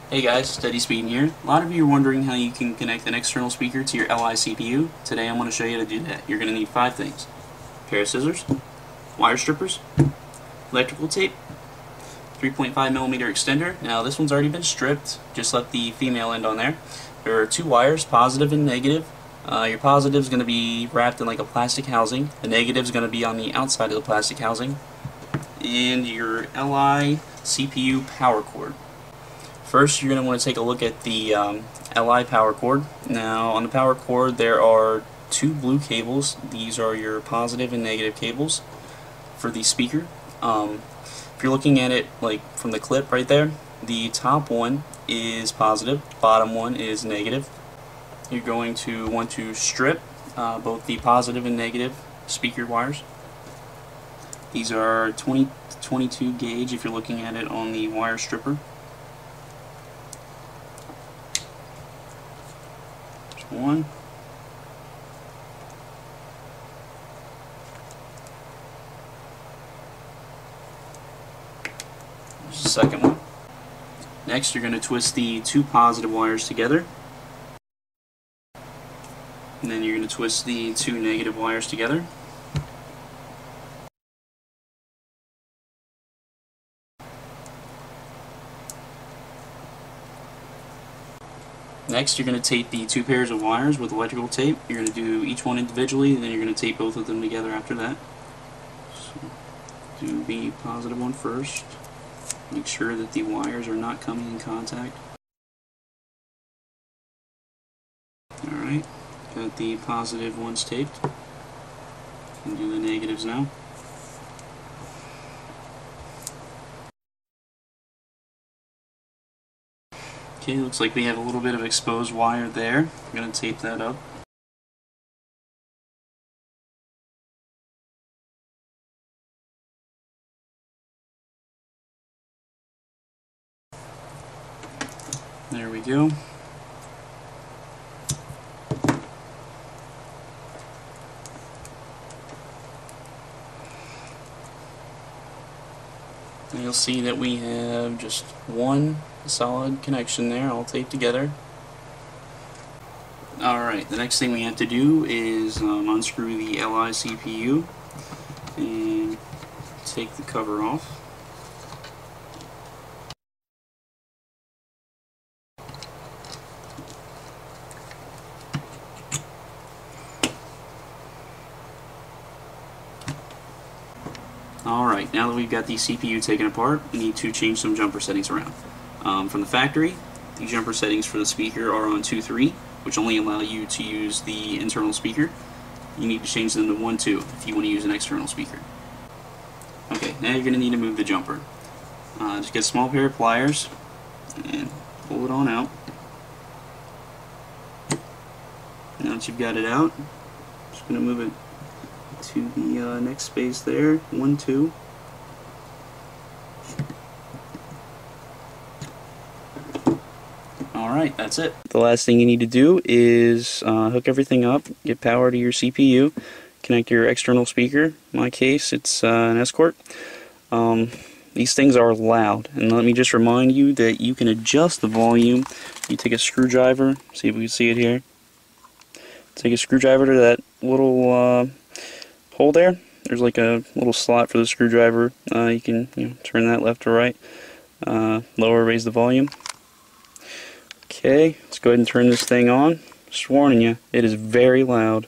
Hey guys, Steady Speed here. A lot of you are wondering how you can connect an external speaker to your LI CPU. Today I'm going to show you how to do that. You're going to need 5 things. A pair of scissors, wire strippers, electrical tape, 3.5mm extender. Now this one's already been stripped, just left the female end on there. There are 2 wires, positive and negative. Your positive is going to be wrapped in like a plastic housing. The negative is going to be on the outside of the plastic housing. And your LI CPU power cord. First, you're going to want to take a look at the LI power cord. Now, on the power cord, there are 2 blue cables. These are your positive and negative cables for the speaker. If you're looking at it like from the clip right there, the top one is positive, bottom one is negative. You're going to want to strip both the positive and negative speaker wires. These are 20 to 22 gauge if you're looking at it on the wire stripper. One. There's the second one. Next, you're going to twist the 2 positive wires together. And then you're going to twist the 2 negative wires together. Next, you're going to tape the 2 pairs of wires with electrical tape. You're going to do each one individually, and then you're going to tape both of them together after that. So, do the positive one first. Make sure that the wires are not coming in contact. Alright, got the positive ones taped. And do the negatives now. Okay, looks like we have a little bit of exposed wire there. We're going to tape that up. There we go. And you'll see that we have just one solid connection there, all taped together. Alright, the next thing we have to do is unscrew the LI CPU and take the cover off. Alright, now that we've got the CPU taken apart, we need to change some jumper settings around. From the factory, the jumper settings for the speaker are on 2.3, which only allow you to use the internal speaker. You need to change them to 1.2 if you want to use an external speaker. Okay, now you're going to need to move the jumper. Just get a small pair of pliers and pull it on out. Now that you've got it out, just going to move it to the next space there, 1.2. Alright, that's it. The last thing you need to do is hook everything up, get power to your CPU, connect your external speaker. In my case, it's an Escort. These things are loud, and let me just remind you that you can adjust the volume. You take a screwdriver, see if we can see it here. Take a screwdriver to that little hole there. There's like a little slot for the screwdriver. You can turn that left or right. Lower, raise the volume. Okay, let's go ahead and turn this thing on. Just warning you, it is very loud.